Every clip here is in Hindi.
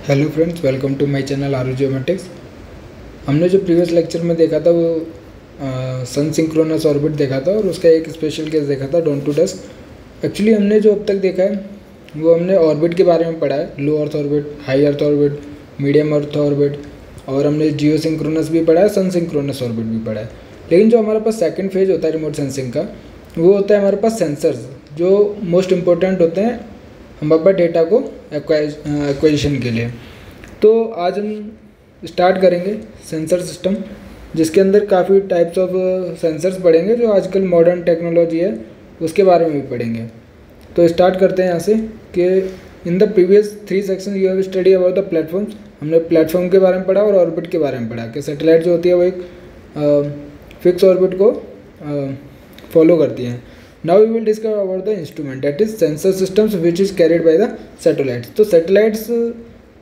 Hello friends, welcome to my channel Aaru geometrics. हमने जो प्रीवियस लेक्चर में देखा था वो सन सिंक्रोनस ऑर्बिट देखा था और उसका एक स्पेशल केस देखा था डॉन टू डस्क। एक्चुअली हमने जो अब तक देखा है वो हमने ऑर्बिट के बारे में पढ़ा है, low earth orbit, high earth orbit, medium earth orbit, और हमने जियो सिंक्रोनस भी पढ़ा है, सन सिंक्रोनस ऑर्बिट भी पढ़ा है। लेकिन जो हमारे पास सेकेंड फेज होता है रिमोट सेंसिंग का, वो होता है हमारे पास सेंसर्स, जो मोस्ट इम्पोर्टेंट होते हैं हमारे पास डेटा को एक्वाजिशन के लिए। तो आज हम स्टार्ट करेंगे सेंसर सिस्टम, जिसके अंदर काफ़ी टाइप्स ऑफ सेंसर्स पढ़ेंगे जो आजकल मॉडर्न टेक्नोलॉजी है उसके बारे में भी पढ़ेंगे। तो स्टार्ट करते हैं यहाँ से कि in the previous 3 section you have study about the platforms. हमने प्लेटफॉर्म के बारे में पढ़ा और ऑर्बिट के बारे में पढ़ा कि सैटेलाइट जो होती है वो एक फिक्स ऑर्बिट को फॉलो करती हैं। Now we will discuss about the instrument that is sensor systems which is carried by the satellites. तो सैटेलाइट्स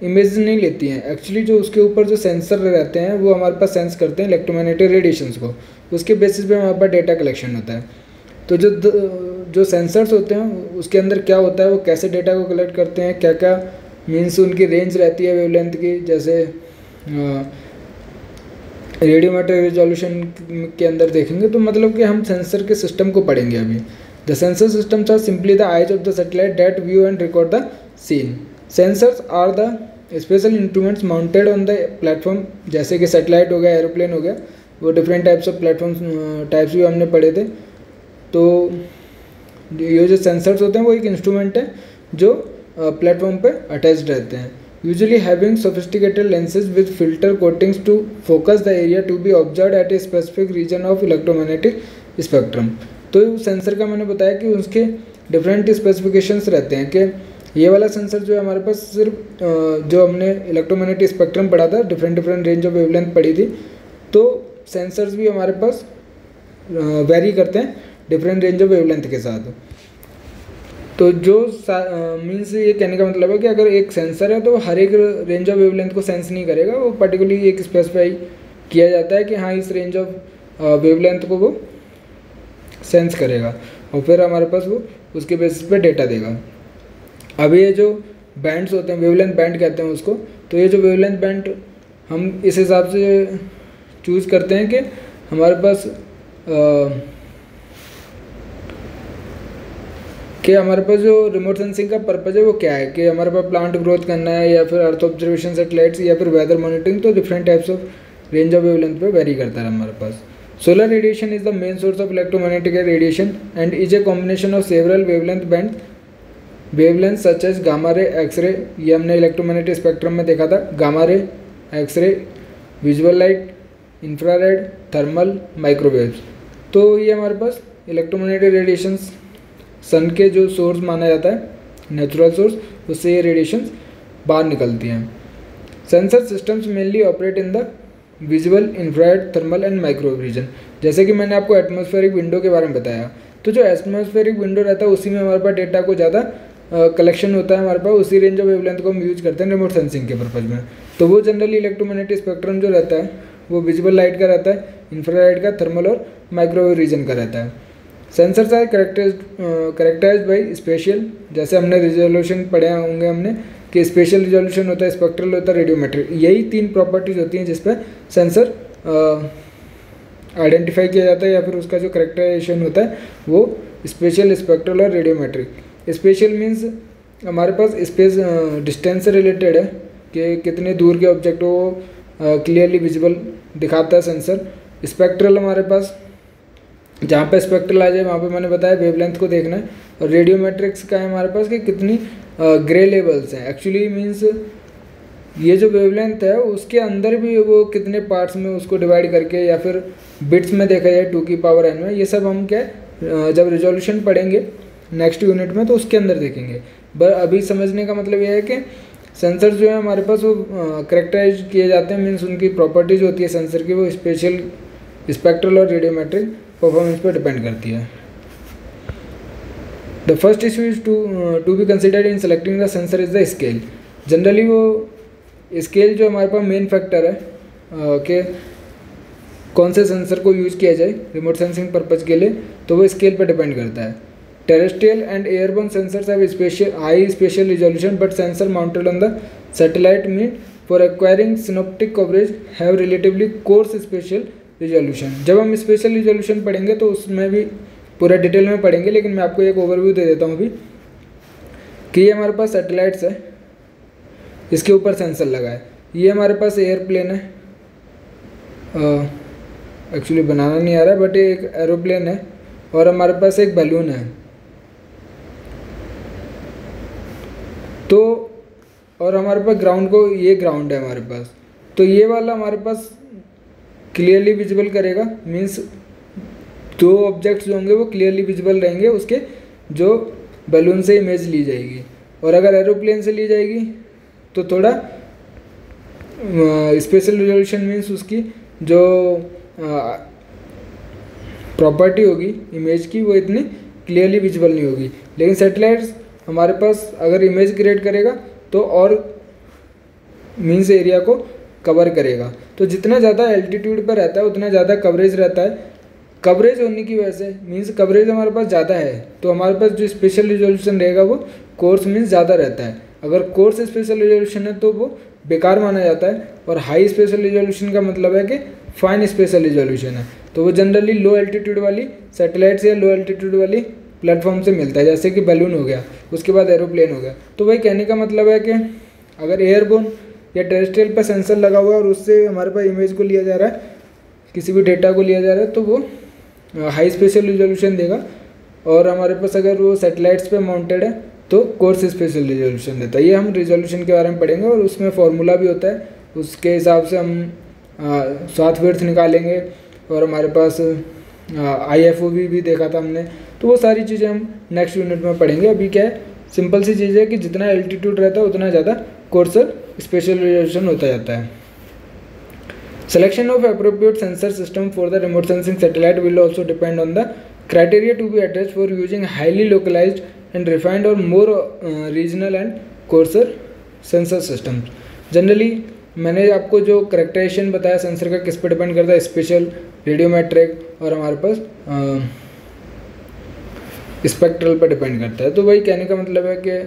इमेज नहीं लेती हैं, एक्चुअली जो उसके ऊपर जो सेंसर रहते हैं वो हमारे पास सेंस करते हैं इलेक्ट्रोमैग्नेटिक रेडिएशंस को, उसके बेसिस पे हमारे पास डेटा कलेक्शन होता है। तो जो सेंसर्स होते हैं उसके अंदर क्या होता है, वो कैसे डेटा को कलेक्ट करते हैं, क्या क्या मीन्स उनकी रेंज रहती है वेवलेंथ की, जैसे रेडियोमेट्रिक रिजोल्यूशन के अंदर देखेंगे। तो मतलब कि हम सेंसर के सिस्टम को पढ़ेंगे अभी। The sensor systems are simply the eyes of the satellite that view and record the scene. Sensors are the special instruments mounted on the platform, जैसे कि सैटेलाइट हो गया, एरोप्लेन हो गया, वो different types of platform types भी हमने पढ़े थे। तो ये जो सेंसर्स होते हैं वो एक इंस्ट्रूमेंट है जो प्लेटफॉर्म पे अटैच्ड रहते हैं, usually having sophisticated lenses with filter coatings to focus the area to be observed at a specific region of electromagnetic spectrum. तो सेंसर का मैंने बताया कि उसके डिफरेंट स्पेसिफिकेशंस रहते हैं कि ये वाला सेंसर जो है हमारे पास सिर्फ जो हमने इलेक्ट्रोमैग्नेटिक स्पेक्ट्रम पढ़ा था, डिफरेंट रेंज ऑफ वेवलेंथ पढ़ी थी, तो सेंसर्स भी हमारे पास वेरी करते हैं डिफरेंट रेंज ऑफ वेवलेंथ के साथ। तो जो मीन्स ये कहने का मतलब है कि अगर एक सेंसर है तो हर एक रेंज ऑफ वेवलेंथ को सेंस नहीं करेगा, वो पर्टिकुलरली एक स्पेसिफाई किया जाता है कि हाँ इस रेंज ऑफ वेवलेंथ को वो सेंस करेगा और फिर हमारे पास वो उसके बेसिस पे डेटा देगा। अब ये जो बैंड्स होते हैं, वेवलेंथ बैंड कहते हैं उसको, तो ये जो वेवलेंथ बैंड हम इस हिसाब से चूज़ करते हैं कि हमारे पास जो रिमोट सेंसिंग का पर्पज़ है वो क्या है, कि हमारे पास प्लांट ग्रोथ करना है या फिर अर्थ ऑब्जर्वेशन सैटेलाइट्स या फिर वेदर मॉनिटरिंग। तो different types of range of wavelength पे वेरी करता है हमारे पास। Solar radiation is the main source of electromagnetic radiation and is a combination of several wavelength band wavelength such as gamma ray, X-ray, ये हमने इलेक्ट्रोमैग्नेटिक स्पेक्ट्रम में देखा था, gamma ray, X-ray, visual light, infrared, thermal, microwaves. तो ये हमारे पास इलेक्ट्रोमैग्नेटिक रेडिएशंस सन के जो सोर्स माना जाता है, नेचुरल सोर्स, उससे ये रेडिएशंस बाहर निकलती हैं। Sensor systems mainly operate in the visual, infrared, thermal and microwave region. जैसे कि मैंने आपको एटमॉस्फेरिक विंडो के बारे में बताया, तो जो एटमॉस्फेरिक विंडो रहता है उसी में हमारे पास डेटा को ज़्यादा कलेक्शन होता है हमारे पास, उसी रेंज ऑफ वेवलेंथ को हम यूज करते हैं रिमोट सेंसिंग के पर्पज़ में। तो वो जनरली इलेक्ट्रोमैग्नेटिक स्पेक्ट्रम जो रहता है वो विजुअल लाइट का रहता है, इंफ्रारेड का, थर्मल और माइक्रोवेव रीजन का रहता है। Sensors are characterised by spatial, जैसे हमने रिजोल्यूशन पढ़े होंगे हमने कि स्पेशल रिजोल्यूशन होता है, स्पेक्ट्रल होता है, रेडियोमेट्रिक। यही 3 प्रॉपर्टीज़ होती हैं जिस पर सेंसर आइडेंटिफाई किया जाता है या फिर उसका जो करेक्टराइजेशन होता है वो स्पेशल, स्पेक्ट्रल और रेडियोमेट्रिक। स्पेशल मीन्स हमारे पास स्पेस डिस्टेंस से रिलेटेड है कि कितने दूर के ऑब्जेक्ट को क्लियरली विजिबल दिखाता है सेंसर। स्पेक्ट्रल हमारे पास जहाँ पे स्पेक्ट्रल आ जाए वहाँ पे मैंने बताया वेवलेंथ को देखना है। और रेडियोमेट्रिक्स का है हमारे पास कि कितनी ग्रे लेवल्स हैं, एक्चुअली मीन्स ये जो वेवलेंथ है उसके अंदर भी वो कितने पार्ट्स में उसको डिवाइड करके या फिर बिट्स में देखा जाए 2n में, ये सब हम क्या जब रिजोल्यूशन पढ़ेंगे नेक्स्ट यूनिट में तो उसके अंदर देखेंगे। बट अभी समझने का मतलब ये है कि सेंसर जो है हमारे पास वो करेक्टराइज किए जाते हैं, मीन्स उनकी प्रॉपर्टीज होती है सेंसर की वो स्पेशल, स्पेक्ट्रल और रेडियोमेट्रिक परफॉर्मेंस पर डिपेंड करती है। The first issue is to be considered in selecting the sensor is the scale. Generally वो स्केल जो हमारे पास मेन फैक्टर है कि कौन से सेंसर को यूज़ किया जाए रिमोट सेंसिंग पर्पज़ के लिए, तो वो स्केल पर डिपेंड करता है। Terrestrial and airborne sensors have high spatial resolution, but sensors mounted on the satellite mean for acquiring synoptic coverage have relatively coarse spatial resolution. जब हम स्पेशल रिजोल्यूशन पढ़ेंगे तो उसमें भी पूरा डिटेल में पढ़ेंगे, लेकिन मैं आपको एक ओवरव्यू दे देता हूँ अभी कि ये हमारे पास सैटेलाइट्स है, इसके ऊपर सेंसर लगा है, ये हमारे पास एयरप्लेन है, एक्चुअली बनाना नहीं आ रहा है बट ये एक एरोप्लेन है, और हमारे पास एक बैलून है। तो और हमारे पास ग्राउंड को, ये ग्राउंड है हमारे पास, तो ये वाला हमारे पास क्लियरली विजिबल करेगा, मीन्स दो ऑब्जेक्ट्स जो होंगे वो क्लियरली विजिबल रहेंगे, उसके जो बैलून से इमेज ली जाएगी। और अगर एरोप्लेन से ली जाएगी तो थोड़ा स्पेशल रिजोल्यूशन मीन्स उसकी जो प्रॉपर्टी होगी इमेज की वो इतनी क्लियरली विजिबल नहीं होगी। लेकिन सैटेलाइट्स हमारे पास अगर इमेज क्रिएट करेगा तो और मीन्स एरिया को कवर करेगा। तो जितना ज़्यादा एल्टीट्यूड पर रहता है उतना ज़्यादा कवरेज रहता है। कवरेज होने की वजह से मीन्स कवरेज हमारे पास ज़्यादा है तो हमारे पास जो स्पेशल रिजोल्यूशन रहेगा वो कोर्स मीन्स ज़्यादा रहता है। अगर कोर्स स्पेशल रिजोल्यूशन है तो वो बेकार माना जाता है, और हाई स्पेशल रिजोल्यूशन का मतलब है कि फाइन स्पेशल रिजोल्यूशन है, तो वो जनरली लो एल्टीट्यूड वाली सैटेलाइट या लो एल्टीट्यूड वाली प्लेटफॉर्म से मिलता है, जैसे कि बैलून हो गया, उसके बाद एरोप्लेन हो गया। तो वही कहने का मतलब है कि अगर एयरबोर्न या टेरेस्ट्रियल पर सेंसर लगा हुआ है और उससे हमारे पास इमेज को लिया जा रहा है, किसी भी डेटा को लिया जा रहा है, तो वो हाई स्पेशल रिजोल्यूशन देगा। और हमारे पास अगर वो सैटेलाइट्स पे माउंटेड है तो कोर्स स्पेशल रिजोल्यूशन देता है। ये हम रिजोल्यूशन के बारे में पढ़ेंगे और उसमें फॉर्मूला भी होता है, उसके हिसाब से हम स्वाथ विड्थ निकालेंगे। और हमारे पास IFOV भी देखा था हमने, तो वो सारी चीज़ें हम नेक्स्ट यूनिट में पढ़ेंगे। अभी क्या है, सिंपल सी चीज़ है कि जितना एल्टीट्यूड रहता है उतना ज़्यादा कोर्सर स्पेशल रिजोल्यूशन होता जाता है। Selection of appropriate sensor system for the remote sensing satellite will also depend on the criteria to be addressed for using highly localized and refined or more regional and coarser sensor systems. Generally मैंने आपको जो करेक्टराइजेशन बताया सेंसर का किस पे डिपेंड करता है, स्पेशल, रेडियोमेट्रिक और हमारे पास स्पेक्ट्रल पर डिपेंड करता है। तो वही कहने का मतलब है कि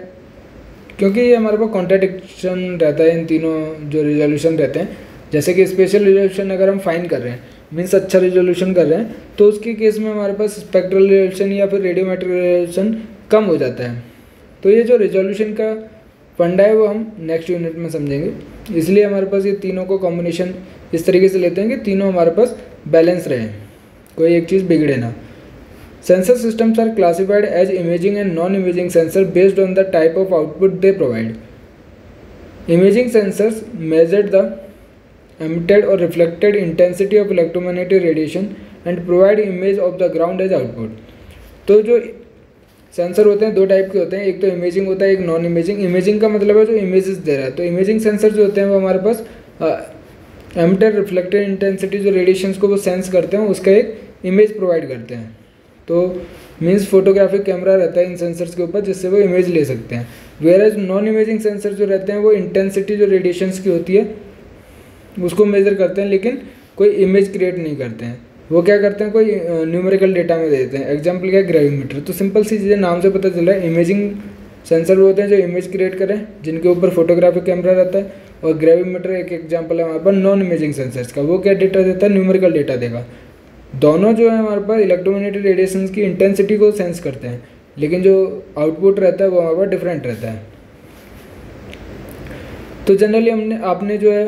क्योंकि ये हमारे पास कॉन्ट्राडिक्शन रहता है इन तीनों जो रिजोल्यूशन रहते हैं, जैसे कि स्पेशल रिजोल्यूशन अगर हम फाइन कर रहे हैं मीन्स अच्छा रिजोल्यूशन कर रहे हैं तो उसके केस में हमारे पास स्पेक्ट्रल रिजोल्यूशन या फिर रेडियोमेट्रिक रिजोल्यूशन कम हो जाता है। तो ये जो रिजोल्यूशन का फंडा है वो हम नेक्स्ट यूनिट में समझेंगे, इसलिए हमारे पास ये तीनों को कॉम्बिनेशन इस तरीके से लेते हैं कि तीनों हमारे पास बैलेंस रहे, कोई एक चीज़ बिगड़े ना। Sensor systems are classified as imaging and non-imaging sensor based on the type of output they provide. Imaging sensors measure the emitted or reflected intensity of electromagnetic radiation and provide image of the ground as output. तो जो सेंसर होते हैं दो टाइप के होते हैं, एक तो इमेजिंग होता है, एक नॉन इमेजिंग। इमेजिंग का मतलब है जो इमेजेस दे रहा है। तो इमेजिंग सेंसर जो होते हैं वो हमारे पास एमिटेड रिफ्लेक्टेड इंटेंसिटी जो रेडिएशंस को वो सेंस करते हैं उसका एक इमेज प्रोवाइड करते हैं। तो मीन्स फोटोग्राफिक कैमरा रहता है इन सेंसर्स के ऊपर जिससे वो इमेज ले सकते हैं। वेयरएज नॉन इमेजिंग सेंसर जो रहते हैं वो इंटेंसिटी जो रेडिएशंस की होती है उसको मेजर करते हैं लेकिन कोई इमेज क्रिएट नहीं करते हैं। वो क्या करते हैं, कोई न्यूमेरिकल डेटा में देते हैं। एग्जाम्पल क्या है, ग्रेविमीटर। तो सिंपल सी चीज़ें नाम से पता चल रहा है, इमेजिंग सेंसर वो होते हैं जो इमेज क्रिएट करें जिनके ऊपर फोटोग्राफिक कैमरा रहता है, और ग्रेविमीटर एक एग्जाम्पल है हमारे पास नॉन इमेजिंग सेंसर्स का। वो क्या डेटा देता है, न्यूमेरिकल डेटा देगा। दोनों जो है हमारे पास इलेक्ट्रोमैग्नेटिक रेडिएशन की इंटेंसिटी को सेंस करते हैं लेकिन जो आउटपुट रहता है वो हमारे पास डिफरेंट रहता है। तो जनरली आपने जो है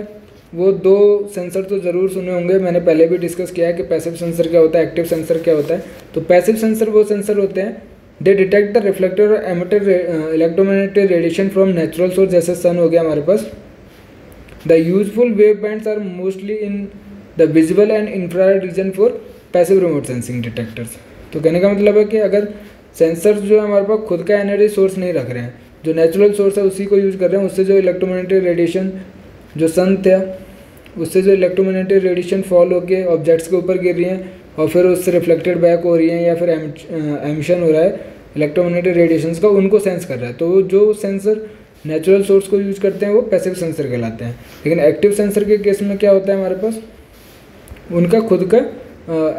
वो दो सेंसर तो ज़रूर सुने होंगे, मैंने पहले भी डिस्कस किया है कि पैसिव सेंसर क्या होता है, एक्टिव सेंसर क्या होता है। तो पैसिव सेंसर वो सेंसर होते हैं दे डिटेक्ट द रिफ्लेक्टेड और emitted electromagnetic radiation from natural source, जैसे सन हो गया हमारे पास। The useful wave bands are mostly in the visible and infrared region for passive remote sensing detectors. तो कहने का मतलब है कि अगर सेंसर्स जो है हमारे पास खुद का एनर्जी सोर्स नहीं रख रहे हैं, जो नेचुरल सोर्स है उसी को यूज़ कर रहे हैं, उससे जो इलेक्ट्रोमैग्नेटिक रेडिएशन जो सन था उससे जो इलेक्ट्रोमैग्नेटिक रेडिएशन फॉल होकर ऑब्जेक्ट्स के ऊपर गिर रही हैं और फिर उससे रिफ्लेक्टेड बैक हो रही हैं या फिर एमिशन हो रहा है इलेक्ट्रोमैग्नेटिक रेडिएशंस का, उनको सेंस कर रहा है। तो जो सेंसर नेचुरल सोर्स को यूज़ करते हैं वो पैसिव सेंसर कहलाते हैं। लेकिन एक्टिव सेंसर के केस में क्या होता है, हमारे पास उनका खुद का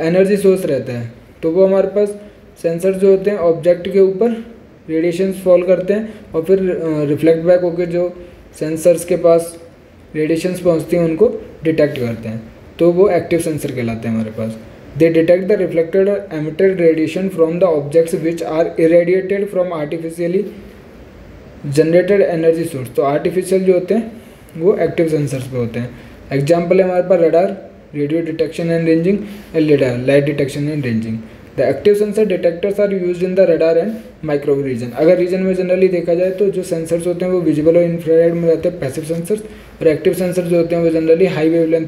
एनर्जी सोर्स रहता है। तो वो हमारे पास सेंसर जो होते हैं ऑब्जेक्ट के ऊपर रेडिएशंस फॉल करते हैं और फिर रिफ्लेक्ट बैक होकर जो सेंसर्स के पास रेडिएशंस पहुंचती हैं उनको डिटेक्ट करते हैं, तो वो एक्टिव सेंसर कहलाते हैं हमारे पास। दे डिटेक्ट द रिफ्लेक्टेड और emitted radiation from the objects which are irradiated from artificially generated energy source. तो आर्टिफिशियल जो होते हैं वो एक्टिव सेंसर्स पे होते हैं। एग्जाम्पल है हमारे पास radar, radio detection and ranging, and lidar, light detection and ranging. The active sensor detectors are used in the radar and microwave region. अगर रीजन में जनरली देखा जाए तो जो सेंसर्स होते हैं वो विजिबल और इंफ्रारेड में रहते हैं, पैसिव सेंसर्स, और एक्टिव सेंसर जो होते हैं वो जनरली हाई वेवलेंथ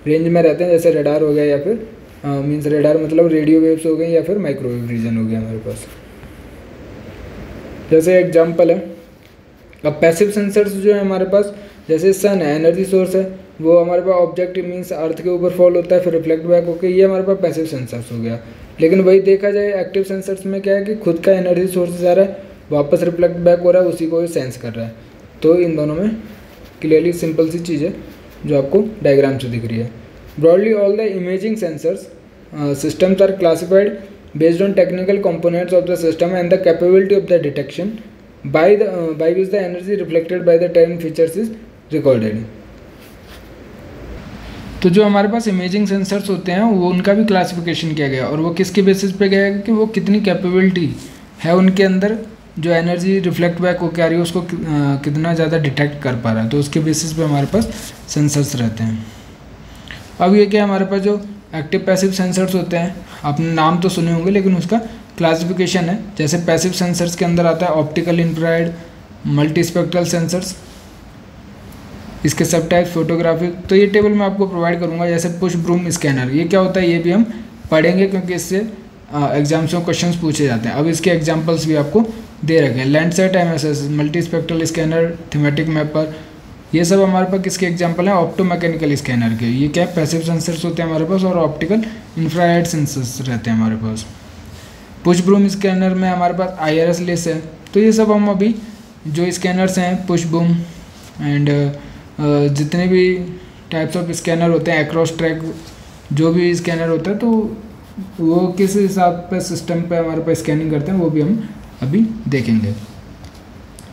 रेंज में रहते हैं, जैसे रडार हो गया या फिर मीन्स रडार मतलब रेडियो वेव्स हो गए या फिर माइक्रोवेव रीजन हो गया हमारे पास। जैसे एग्जाम्पल है, अब पैसिव सेंसर्स जो है हमारे पास, जैसे सन है, एनर्जी सोर्स है, वो हमारे पास ऑब्जेक्ट मीन्स अर्थ के ऊपर फॉल होता है, फिर रिफ्लेक्ट बैक होकर, ये हमारे पास पैसिव सेंसर्स हो गया। लेकिन वही देखा जाए एक्टिव सेंसर्स में क्या है कि खुद का एनर्जी सोर्स आ रहा है, वापस रिफ्लेक्ट बैक हो रहा है, उसी को सेंस कर रहा है। तो इन दोनों में क्लियरली सिंपल सी चीज़ है जो आपको डायग्राम से दिख रही है। Broadly all the imaging sensors systems are classified based on technical components of the system and the capability of the detection by which the energy reflected by the time features is recorded। तो जो हमारे पास इमेजिंग सेंसर्स होते हैं वो उनका भी क्लासिफिकेशन किया गया, और वो किसके बेसिस पे गया है कि वो कितनी कैपेबिलिटी है उनके अंदर, जो एनर्जी रिफ्लेक्ट बैक होकर आ रही है उसको कितना ज़्यादा डिटेक्ट कर पा रहा है, तो उसके बेसिस पे हमारे पास सेंसर्स रहते हैं। अब ये क्या हमारे पास जो एक्टिव पैसिव सेंसर्स होते हैं, आपने नाम तो सुने होंगे लेकिन उसका क्लासिफिकेशन है। जैसे पैसिव सेंसर्स के अंदर आता है optical, infrared, multi spectral sensors, इसके सब टाइप्स फोटोग्राफिक। तो ये टेबल मैं आपको प्रोवाइड करूंगा। जैसे पुश ब्रूम स्कैनर, ये क्या होता है ये भी हम पढ़ेंगे क्योंकि इससे एग्जाम्स में क्वेश्चंस पूछे जाते हैं। अब इसके एग्जांपल्स भी आपको दे रखे हैं। Landsat MSS, multi spectral scanner, thematic mapper, ये सब हमारे पास किसके एग्जांपल हैं, ऑप्टोमैकेनिकल स्कैनर के। ये क्या है, पैसिव सेंसर्स होते हैं हमारे पास, और ऑप्टिकल इंफ्रारेड सेंसर्स रहते हैं हमारे पास। पुश ब्रूम स्कैनर में हमारे पास IRS लेस है। तो ये सब हम अभी जो स्कैनर्स हैं पुश ब्रूम एंड जितने भी टाइप्स ऑफ स्कैनर होते हैं, एक्रॉस ट्रैक जो भी स्कैनर होता है, तो वो किस हिसाब पे सिस्टम पे हमारे पास स्कैनिंग करते हैं वो भी हम अभी देखेंगे।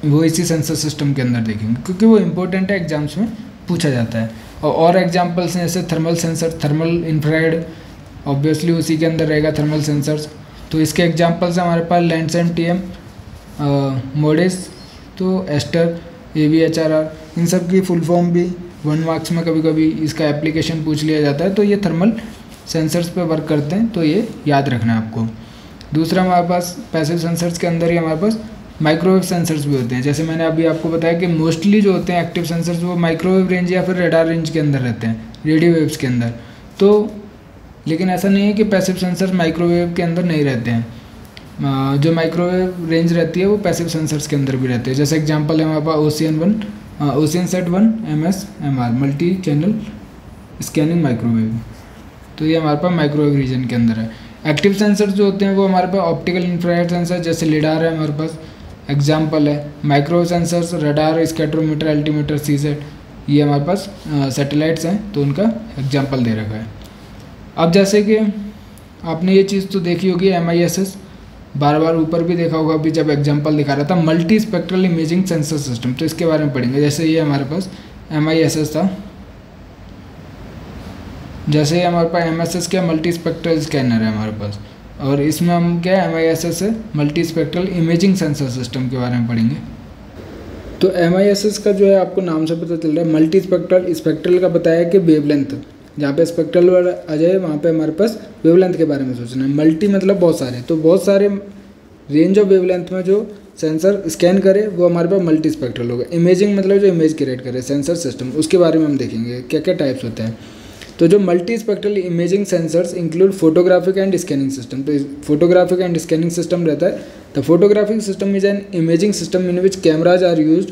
वो इसी सेंसर सिस्टम के अंदर देखेंगे क्योंकि वो इम्पोर्टेंट है, एग्जाम्स में पूछा जाता है। और एग्जांपल्स हैं जैसे thermal sensor, thermal infrared obviously उसी के अंदर रहेगा थर्मल सेंसर्स। तो इसके एग्जांपल्स हैं हमारे पास लैंडसेट TM, मोडेस, तो एस्टर, AVHRR, इन सब की फुल फॉर्म भी 1 मार्क्स में कभी कभी इसका एप्लीकेशन पूछ लिया जाता है। तो ये थर्मल सेंसर्स पे वर्क करते हैं, तो ये याद रखना है आपको। दूसरा हमारे पास पैसिव सेंसर्स के अंदर ही हमारे पास माइक्रोवेव सेंसर्स भी होते हैं। जैसे मैंने अभी आपको बताया कि मोस्टली जो होते हैं एक्टिव सेंसर्स वो माइक्रोवेव रेंज या फिर रडार रेंज के अंदर रहते हैं, रेडियो वेव्स के अंदर। तो लेकिन ऐसा नहीं है कि पैसिव सेंसर्स माइक्रोवेव के अंदर नहीं रहते हैं। जो माइक्रोवेव रेंज रहती है वो पैसिव सेंसर्स के अंदर भी रहते हैं। जैसे एग्जांपल है हमारे पास OCN-SAT 1 MSMR, multi channel scanning microwave. तो ये हमारे पास माइक्रोवेव रीजन के अंदर है। एक्टिव सेंसर्स जो होते हैं वो हमारे पास ऑप्टिकल इंफ्रारेड सेंसर, जैसे लिडार है हमारे पास एग्जाम्पल है। Micro sensors, radar, scatterometer, altimeter, CSAT, ये हमारे पास सैटेलाइट्स हैं, तो उनका एग्जाम्पल दे रखा है। अब जैसे कि आपने ये चीज़ तो देखी होगी MISS, बार बार ऊपर भी देखा होगा अभी जब एग्जाम्पल दिखा रहा था, multi spectral imaging sensor system. तो इसके बारे में पढ़ेंगे। जैसे ये हमारे पास MISS था, जैसे हमारे पास MSS क्या मल्टी स्पेक्ट्रल स्कैनर है हमारे पास, और इसमें हम क्या MISS है multi spectral imaging sensor system के बारे में पढ़ेंगे। तो MISS का जो है आपको नाम से पता चल रहा है मल्टी स्पेक्ट्रल। स्पेक्ट्रल का बताया कि वेवलेंथ, जहाँ पे स्पेक्ट्रल आ जाए वहाँ पे हमारे पास वेवलेंथ के बारे में सोचना है। मल्टी मतलब बहुत सारे, तो बहुत सारे रेंज ऑफ वेवलेंथ में जो सेंसर स्कैन करे वो हमारे पास मल्टी स्पेक्ट्रल होगा। इमेजिंग मतलब जो इमेज क्रिएट करे सेंसर सिस्टम, उसके बारे में हम देखेंगे क्या क्या टाइप्स होते हैं। तो जो multi spectral imaging sensors include photographic and scanning system. तो फोटोग्राफिक एंड स्कैनिंग सिस्टम रहता है। The photographic system is an imaging system in which cameras are used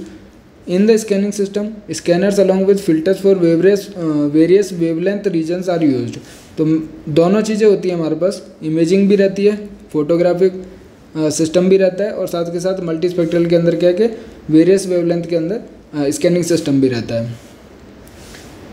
in the scanning system. Scanners along with filters for various wavelength regions are used. तो दोनों चीज़ें होती हैं हमारे पास, इमेजिंग भी रहती है, फोटोग्राफिक सिस्टम भी रहता है, और साथ के साथ मल्टी स्पेक्ट्रल के अंदर क्या है कि वेरियस वेवलेंथ के अंदर स्कैनिंग सिस्टम भी रहता है।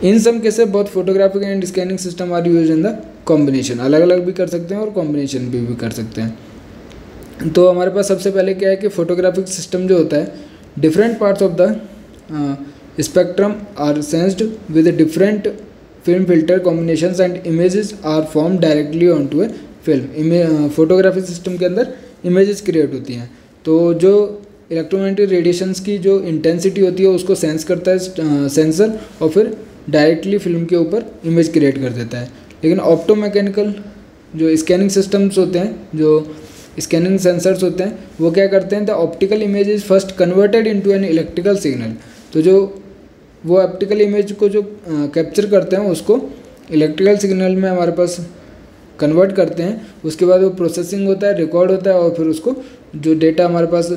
In some cases both photographic and scanning system are use in the combination, अलग अलग भी कर सकते हैं और कॉम्बिनेशन भी कर सकते हैं। तो हमारे पास सबसे पहले क्या है कि फोटोग्राफिक सिस्टम जो होता है, different parts of the spectrum are sensed with different film filter combinations and images are form directly on to a film. Photographic system के अंदर इमेजेस क्रिएट होती हैं, तो जो इलेक्ट्रोमैग्नेटिक रेडिएशंस की जो इंटेंसिटी होती है उसको सेंस करता है सेंसर, और फिर डायरेक्टली फिल्म के ऊपर इमेज क्रिएट कर देता है। लेकिन ऑप्टोमैकेनिकल जो स्कैनिंग सिस्टम्स होते हैं, जो स्कैनिंग सेंसर्स होते हैं, वो क्या करते हैं, the optical image is first converted into an electrical signal. तो जो वो ऑप्टिकल इमेज को जो कैप्चर करते हैं उसको इलेक्ट्रिकल सिग्नल में हमारे पास कन्वर्ट करते हैं। उसके बाद वो प्रोसेसिंग होता है, रिकॉर्ड होता है, और फिर उसको जो डेटा हमारे पास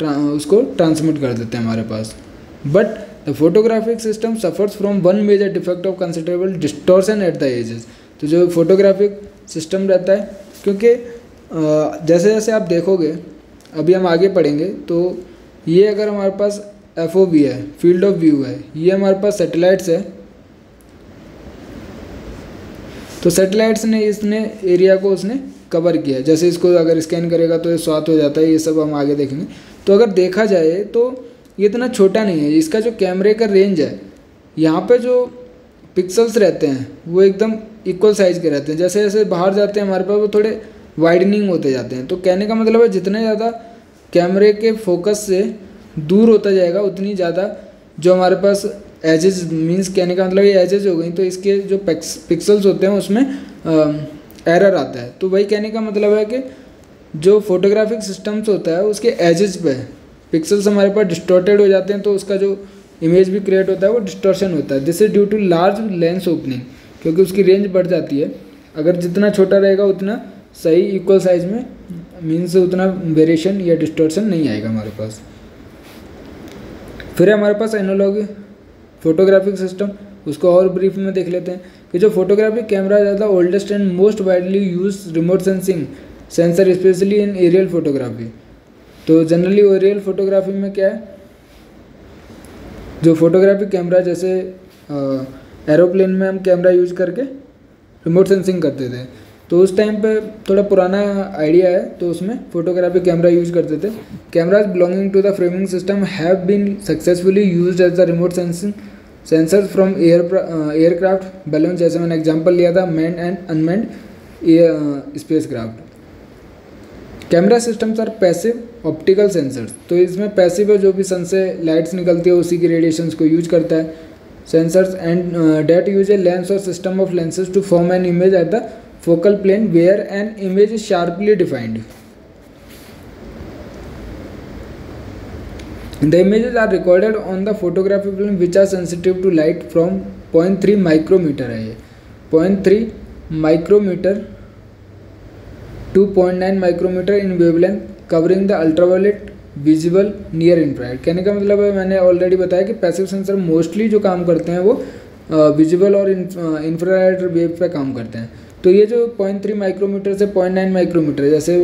उसको ट्रांसमिट कर देते हैं हमारे पास। But the photographic system suffers from one major defect of considerable distortion at the edges. तो जो फोटोग्राफिक सिस्टम रहता है, क्योंकि जैसे जैसे आप देखोगे, अभी हम आगे पढ़ेंगे, तो ये अगर हमारे पास FOV है, फील्ड ऑफ व्यू है, ये हमारे पास सैटेलाइट्स है, तो सैटेलाइट्स ने इसने एरिया को उसने कवर किया। जैसे इसको अगर स्कैन करेगा तो ये स्वाथ हो जाता है, ये सब हम आगे देखेंगे। तो अगर देखा जाए तो ये इतना छोटा नहीं है, इसका जो कैमरे का रेंज है, यहाँ पे जो पिक्सल्स रहते हैं वो एकदम इक्वल साइज़ के रहते हैं। जैसे जैसे बाहर जाते हैं हमारे पास वो थोड़े वाइडनिंग होते जाते हैं। तो कहने का मतलब है जितने ज़्यादा कैमरे के फोकस से दूर होता जाएगा उतनी ज़्यादा जो हमारे पास एजेस, मीन्स कहने का मतलब ये एजेस हो गई, तो इसके जो पिक्सल्स होते हैं उसमें एरर आता है। तो वही कहने का मतलब है कि जो फोटोग्राफिक सिस्टम्स होता है उसके एजेस पे पिक्सल्स हमारे पास डिस्टॉर्टेड हो जाते हैं, तो उसका जो इमेज भी क्रिएट होता है वो डिस्टॉर्शन होता है। This is due to large lens opening, क्योंकि उसकी रेंज बढ़ जाती है। अगर जितना छोटा रहेगा उतना सही इक्वल साइज में, मीन्स उतना वेरिएशन या डिस्टॉर्शन नहीं आएगा हमारे पास। फिर हमारे पास एनालॉग फोटोग्राफिक सिस्टम, उसको और ब्रीफ में देख लेते हैं कि जो फोटोग्राफिक कैमरा ज़्यादा oldest and most widely use remote sensing sensor specially in aerial photography. तो जनरली एरियल फोटोग्राफी में क्या है, जो फोटोग्राफिक कैमरा जैसे एरोप्लेन में हम कैमरा यूज करके रिमोट सेंसिंग करते थे, तो उस टाइम पे थोड़ा पुराना आइडिया है, तो उसमें फोटोग्राफिक कैमरा यूज करते थे। Cameras belonging to the framing system have been successfully used as the remote sensing sensors from aircraft balloon, जैसे मैंने एग्जांपल लिया था manned and unmanned space craft. Camera systems are passive optical sensors, तो इसमें पैसिव है, जो भी सन से लाइट्स निकलती है उसी की रेडिएशंस को यूज करता है। Sensors and that use a lens और system of lenses to form an image at the focal plane where an image is sharply defined. The images are recorded on the photographic film which are sensitive to light from 0.3 micrometer है ये 0.3 micrometer to 0.9 micrometer in wavelength covering the ultraviolet visible near infrared। कहने का मतलब है, मैंने ऑलरेडी बताया कि पैसिव सेंसर मोस्टली जो काम करते हैं वो विजिबल और इंफ्रारेड वेव पे काम करते हैं। तो ये जो 0.3 माइक्रोमीटर से 0.9 माइक्रोमीटर, जैसे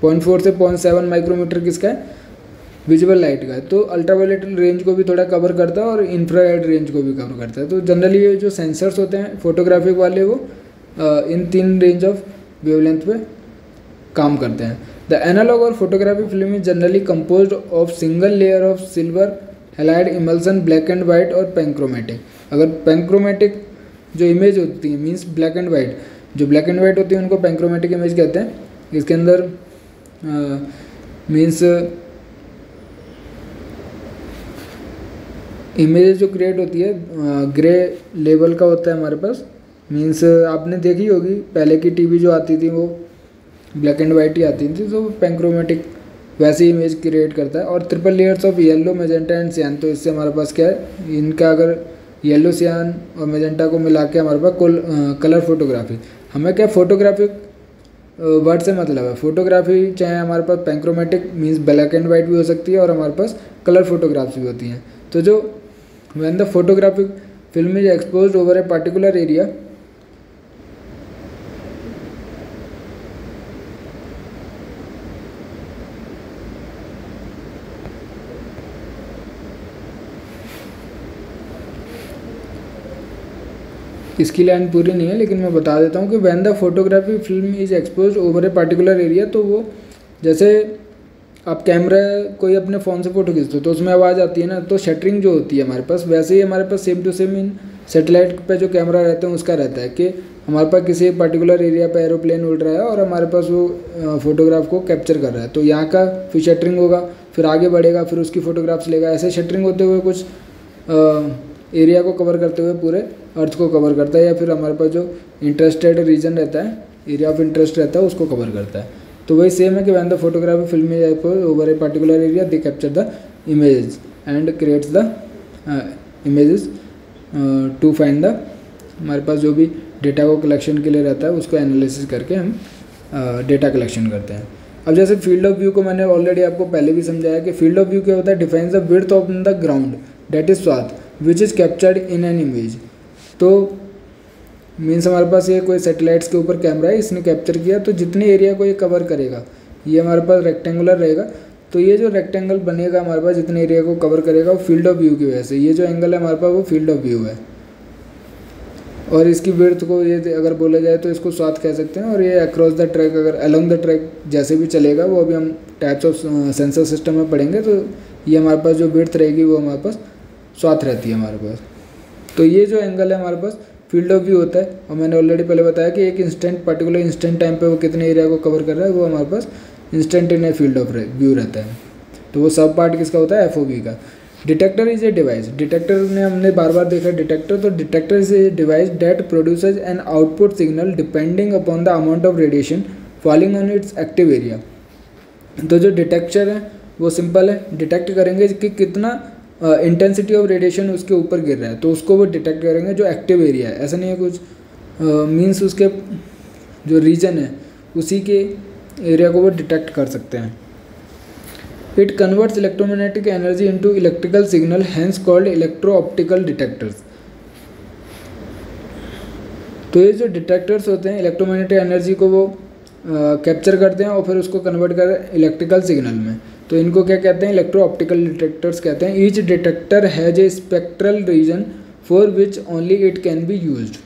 0.4 से 0.7 माइक्रोमीटर किसका है, विजिबल लाइट का है, तो अल्ट्रावायलेट रेंज को भी थोड़ा कवर करता है और इंफ्रारेड रेंज को भी कवर करता है। तो जनरली ये जो सेंसर्स होते हैं फोटोग्राफिक वाले वो इन 3 रेंज ऑफ वेवलेंथ पे काम करते हैं। द एनालॉग और photographic film is generally composed of single layer of silver halide emulsion, black and white और पैंक्रोमेटिक। अगर पैंक्रोमेटिक जो इमेज होती है मीन्स ब्लैक एंड वाइट, जो ब्लैक एंड वाइट होती है उनको पैंक्रोमेटिक इमेज कहते हैं। इसके अंदर मीन्स इमेज जो क्रिएट होती है ग्रे लेवल का होता है हमारे पास। मीन्स आपने देखी होगी पहले की टीवी जो आती थी वो ब्लैक एंड वाइट ही आती थी, तो पैंक्रोमेटिक वैसी इमेज क्रिएट करता है। और triple layers of yellow, magenta and सियान, तो इससे हमारे पास क्या है, इनका अगर येलो, सियान और मैजेंटा को मिला के हमारे पास कलर फोटोग्राफी। हमें क्या फोटोग्राफिक वर्ड से मतलब है, फोटोग्राफी चाहे हमारे पास पैंक्रोमेटिक मीन्स ब्लैक एंड वाइट भी हो सकती है और हमारे पास कलर फोटोग्राफ्स भी होती हैं। तो जो when the photographic film is exposed over a particular area, इसकी लाइन पूरी नहीं है लेकिन मैं बता देता हूँ कि when the photography film is expose over a particular area, तो वो जैसे आप कैमरा कोई अपने फ़ोन से फ़ोटो खींचते हो तो उसमें आवाज़ आती है ना, तो शटरिंग जो होती है हमारे पास, वैसे ही हमारे पास same to same in satellite पे जो कैमरा रहते हैं उसका रहता है कि हमारे पास किसी पर्टिकुलर एरिया पे एरोप्लेन उड़ रहा है और हमारे पास वो फोटोग्राफ को कैप्चर कर रहा है, तो यहाँ का फिर शटरिंग होगा, फिर आगे बढ़ेगा, फिर उसकी फ़ोटोग्राफ्स लेगा, ऐसे शटरिंग होते हुए कुछ एरिया को कवर करते हुए पूरे अर्थ को कवर करता है, या फिर हमारे पास जो इंटरेस्टेड रीजन रहता है, एरिया ऑफ इंटरेस्ट रहता है, उसको कवर करता है। तो वही सेम है कि when the photography film is over a particular area they capture the image and creates the images to find the, हमारे पास जो भी डेटा को कलेक्शन के लिए रहता है उसको एनालिसिस करके हम डेटा कलेक्शन करते हैं। अब जैसे फील्ड ऑफ व्यू को मैंने ऑलरेडी आपको पहले भी समझाया कि फील्ड ऑफ व्यू क्या होता है, defines the width of the ground that is swath which is captured in an image. तो मीन्स हमारे पास ये कोई सैटेलाइट्स के ऊपर कैमरा है, इसने कैप्चर किया, तो जितने एरिया को ये कवर करेगा, ये हमारे पास रेक्टेंगुलर रहेगा, तो ये जो रेक्टेंगल बनेगा हमारे पास जितने एरिया को कवर करेगा वो फील्ड ऑफ व्यू की वजह से, ये जो एंगल है हमारे पास वो फील्ड ऑफ व्यू है। और इसकी विड्थ को ये अगर बोला जाए तो इसको स्वाथ कह सकते हैं। और ये अक्रॉस द ट्रैक, अगर अलोंग द ट्रैक जैसे भी चलेगा, वो अभी हम टाइप्स ऑफ सेंसर सिस्टम में पढ़ेंगे, तो ये हमारे पास जो विड्थ रहेगी वो हमारे पास स्वाथ रहती है हमारे पास। तो ये जो एंगल है हमारे पास फील्ड ऑफ व्यू होता है। और मैंने ऑलरेडी पहले बताया कि एक इंस्टेंट पर्टिकुलर इंस्टेंट टाइम पे वो कितने एरिया को कवर कर रहा है, वो हमारे पास इंस्टेंटेनियस फील्ड ऑफ व्यू रहता है। तो वो सब पार्ट किसका होता है, एफओवी का। Detector is a device, detector ने हमने बार बार देखा डिटेक्टर, तो detector is a device that produces an output signal depending upon the amount of radiation falling on it's active area. तो जो डिटेक्टर है वो सिंपल है, डिटेक्ट करेंगे कि कितना इंटेंसिटी ऑफ रेडिएशन उसके ऊपर गिर रहा है, तो उसको वो डिटेक्ट करेंगे जो एक्टिव एरिया है। ऐसा नहीं है कुछ मीन्स उसके जो रीजन है उसी के एरिया को वो डिटेक्ट कर सकते हैं। It converts electromagnetic energy into electrical signal, hence called electro optical detectors. तो ये जो डिटेक्टर्स होते हैं इलेक्ट्रोमैग्नेटिक एनर्जी को वो कैप्चर करते हैं और फिर उसको कन्वर्ट कर इलेक्ट्रिकल सिग्नल में, तो इनको क्या कहते हैं, इलेक्ट्रो ऑप्टिकल डिटेक्टर्स कहते हैं। Each detector has a spectral region for which only it can be used.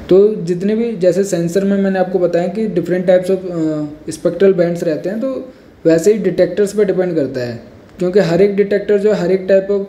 तो जितने भी जैसे सेंसर में मैंने आपको बताया कि different types of spectral bands रहते हैं, तो वैसे ही डिटेक्टर्स पे डिपेंड करता है, क्योंकि हर एक डिटेक्टर जो हर एक टाइप ऑफ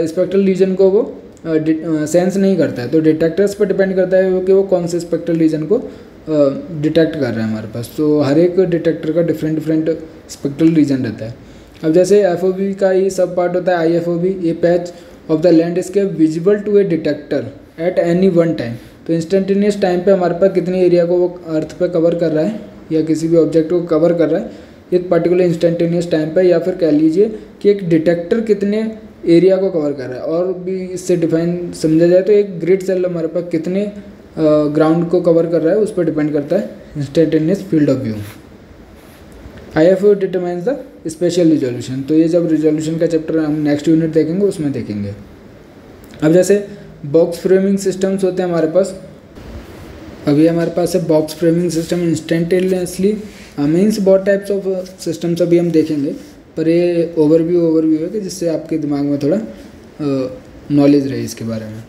स्पेक्ट्रल रीजन को वो सेंस नहीं करता है। तो डिटेक्टर्स पर डिपेंड करता है कि वो कौन से स्पेक्ट्रल रीजन को डिटेक्ट कर रहा है हमारे पास। तो हर एक डिटेक्टर का डिफरेंट डिफरेंट स्पेक्ट्रल रीजन रहता है। अब जैसे एफओवी का ही सब पार्ट होता है IFOV, a patch of the landscape visible to a detector at any one time. तो इंस्टेंटेनियस टाइम पे हमारे पास कितने एरिया को वो अर्थ पे कवर कर रहा है या किसी भी ऑब्जेक्ट को कवर कर रहा है एक पर्टिकुलर इंस्टेंटेनियस टाइम पे, या फिर कह लीजिए कि एक डिटेक्टर कितने एरिया को कवर कर रहा है। और भी इससे डिफाइन समझा जाए तो एक ग्रिड सेल हमारे पास कितने ग्राउंड को कवर कर रहा है उस पर डिपेंड करता है instantaneous field of view. IFO determines the special resolution. तो ये जब रिजोल्यूशन का चैप्टर हम नेक्स्ट यूनिट देखेंगे उसमें देखेंगे। अब जैसे बॉक्स फ्रेमिंग सिस्टम्स होते हैं हमारे पास, अभी हमारे पास है box framing system instantaneously means बहुत टाइप्स ऑफ सिस्टम्स अभी हम देखेंगे, पर ये ओवरव्यू है कि जिससे आपके दिमाग में थोड़ा नॉलेज रहे इसके बारे में।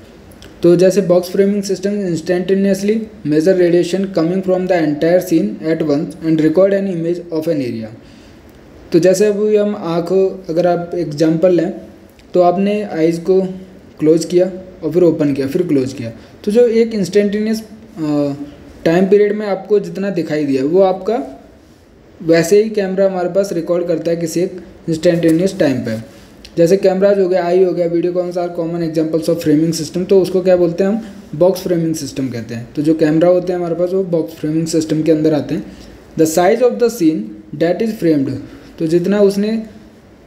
तो जैसे box framing system instantaneously measure radiation coming from the entire scene at once and record an image of an area. तो जैसे अभी हम आँख, अगर आप एग्जाम्पल लें तो आपने आइज़ को क्लोज किया और फिर ओपन किया फिर क्लोज किया, तो जो एक इंस्टेंटेनियस टाइम पीरियड में आपको जितना दिखाई दिया वो आपका वैसे ही कैमरा हमारे पास रिकॉर्ड करता है किसी एक इंस्टेंटेनियस टाइम पे। जैसे कैमराज हो गया, आई हो गया, video cons are common examples of framing system, तो उसको क्या बोलते हैं हम, बॉक्स फ्रेमिंग सिस्टम कहते हैं। तो जो कैमरा होते हैं हमारे पास वो बॉक्स फ्रेमिंग सिस्टम के अंदर आते हैं। The size of the scene that is framed, तो जितना उसने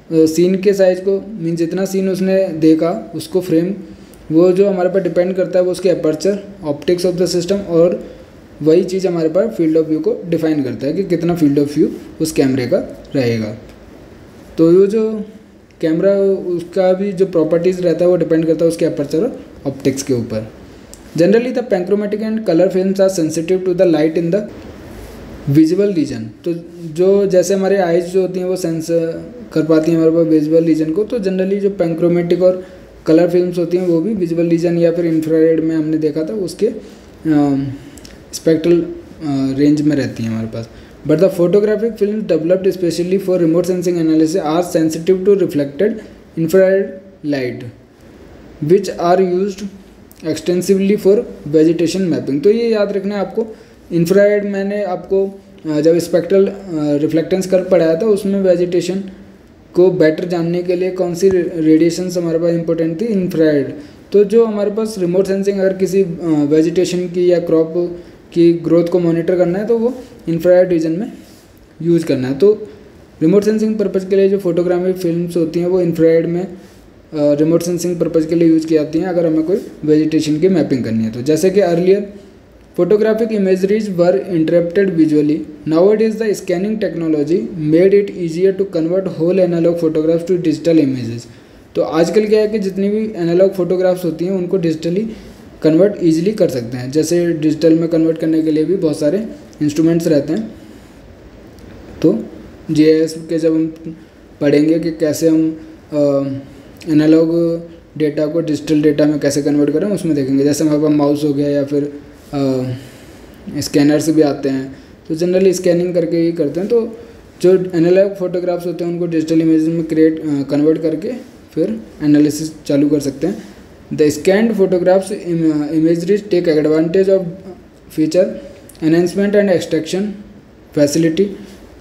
सीन के साइज को मीन जितना सीन उसने देखा उसको फ्रेम, वो जो हमारे पास डिपेंड करता है वो उसके aperture, optics of the system, और वही चीज़ हमारे पास फील्ड ऑफ व्यू को डिफाइन करता है कि कितना फील्ड ऑफ व्यू उस कैमरे का रहेगा। तो वो जो कैमरा उसका भी जो प्रॉपर्टीज़ रहता है वो डिपेंड करता है उसके अपर्चर और ऑप्टिक्स के ऊपर। Generally the panchromatic and colour films are sensitive to the light in the visual region. तो जो जैसे हमारे आइज़ जो होती हैं वो सेंस कर पाती हैं हमारे पास विजुअल रीजन को, तो जनरली जो पैंक्रोमेटिक और कलर फिल्म्स होती हैं वो भी विजुअल रीजन या फिर इंफ्रारेड में हमने देखा था उसके स्पेक्ट्रल रेंज में रहती हैं हमारे पास। But the photographic film developed specially for remote sensing analysis are sensitive to reflected infrared light which are used extensively for vegetation mapping. तो ये याद रखना है आपको, इंफ्रारेड मैंने आपको जब स्पेक्ट्रल रिफ्लेक्टेंस कर्व पढ़ाया था उसमें वेजिटेशन को बेटर जानने के लिए कौन सी रेडिएशंस हमारे पास इंपॉर्टेंट थी, इंफ्रारेड। तो जो हमारे पास रिमोट सेंसिंग अगर किसी वेजिटेशन की या क्रॉप की ग्रोथ को मॉनिटर करना है तो वो इंफ्रारेड रीजन में यूज़ करना है। तो रिमोट सेंसिंग पर्पज़ के लिए जो फोटोग्राफी फिल्म्स होती हैं वो इंफ्रारेड में रिमोट सेंसिंग पर्पज़ के लिए यूज़ की जाती हैं अगर हमें कोई वेजिटेशन की मैपिंग करनी है तो। जैसे कि earlier photographic imageries were interpreted visually. Nowadays, the scanning technology made it easier to convert whole analog photographs to digital images. तो आजकल क्या है कि जितनी भी एनालॉग फोटोग्राफ्स होती हैं उनको डिजिटली कन्वर्ट ईजिली कर सकते हैं। जैसे डिजिटल में कन्वर्ट करने के लिए भी बहुत सारे इंस्ट्रूमेंट्स रहते हैं। तो GIS के जब हम पढ़ेंगे कि कैसे हम एनालॉग डेटा को डिजिटल डेटा में कैसे कन्वर्ट करें उसमें देखेंगे। जैसे हमारे पास माउस हो गया या फिर स्कैनर से भी आते हैं, तो जनरली स्कैनिंग करके ही करते हैं। तो जो एनालॉग फोटोग्राफ्स होते हैं उनको डिजिटल इमेज में कन्वर्ट करके फिर एनालिसिस चालू कर सकते हैं। The scanned photographs imageries take advantage of feature enhancement and extraction facility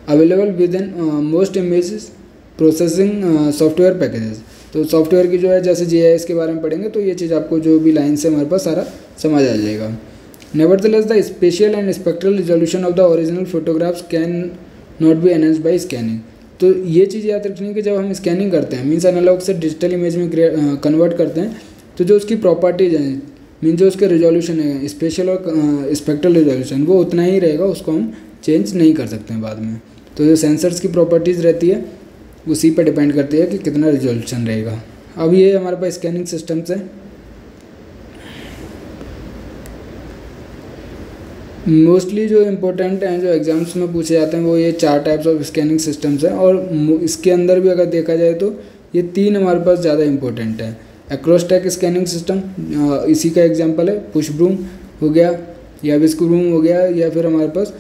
available with in most image processing software packages. तो सॉफ्टवेयर की जो है जैसे GIS के बारे में पढ़ेंगे तो ये चीज़ आपको जो भी लाइन से हमारे पास सारा समझ आ जाएगा। Nevertheless, the spatial and spectral resolution of the original photographs can not be enhanced by scanning. तो ये चीज़ याद रखनी है कि जब हम स्कैनिंग करते हैं मीन्स एनालॉग से डिजिटल इमेज में कन्वर्ट करते हैं तो जो उसकी प्रॉपर्टीज हैं मीन्स जो उसके रिजोल्यूशन है स्पेशल और स्पेक्ट्रल रिजोल्यूशन वो उतना ही रहेगा, उसको हम चेंज नहीं कर सकते हैं बाद में। तो जो सेंसर्स की प्रॉपर्टीज़ रहती है उसी पर डिपेंड करती है कि कितना रिजोल्यूशन रहेगा। अब ये हमारे पास स्कैनिंग सिस्टम्स हैं। मोस्टली जो इम्पोर्टेंट हैं जो एग्ज़ाम्स में पूछे जाते हैं वो ये 4 टाइप्स ऑफ स्कैनिंग सिस्टम्स हैं और इसके अंदर भी अगर देखा जाए तो ये 3 हमारे पास ज़्यादा इम्पोर्टेंट है। एक्रोस्टैक स्कैनिंग सिस्टम इसी का एग्जांपल है, पुश ब्रूम हो गया या विस्क ब्रूम हो गया, या फिर हमारे पास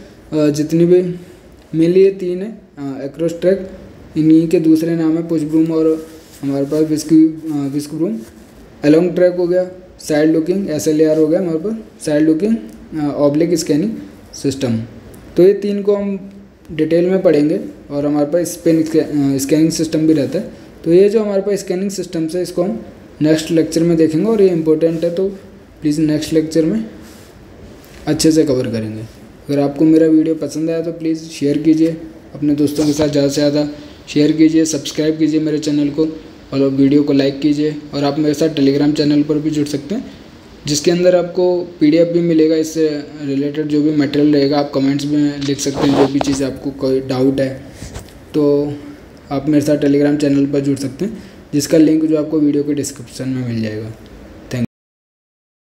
जितनी भी मेनली ये 3 है एक्रोस्टैक, इन्हीं के दूसरे नाम है पुश ब्रूम और हमारे पास विस्क ब्रूम। अलोंग ट्रैक हो गया, साइड लुकिंग SLAR हो गया हमारे पास side looking oblique scanning system. तो ये 3 को हम डिटेल में पढ़ेंगे और हमारे पास स्कैनिंग सिस्टम भी रहता है। तो ये जो हमारे पास स्कैनिंग सिस्टम है इसको हम नेक्स्ट लेक्चर में देखेंगे और ये इम्पोर्टेंट है, तो प्लीज़ नेक्स्ट लेक्चर में अच्छे से कवर करेंगे। अगर आपको मेरा वीडियो पसंद आया तो प्लीज़ शेयर कीजिए अपने दोस्तों के साथ, ज़्यादा से ज़्यादा शेयर कीजिए, सब्सक्राइब कीजिए मेरे चैनल को और वीडियो को लाइक कीजिए। और आप मेरे साथ टेलीग्राम चैनल पर भी जुड़ सकते हैं जिसके अंदर आपको PDF भी मिलेगा, इससे रिलेटेड जो भी मटेरियल रहेगा आप कमेंट्स में लिख सकते हैं। जो भी चीज़ आपको कोई डाउट है तो आप मेरे साथ टेलीग्राम चैनल पर जुड़ सकते हैं जिसका लिंक जो आपको वीडियो के डिस्क्रिप्शन में मिल जाएगा।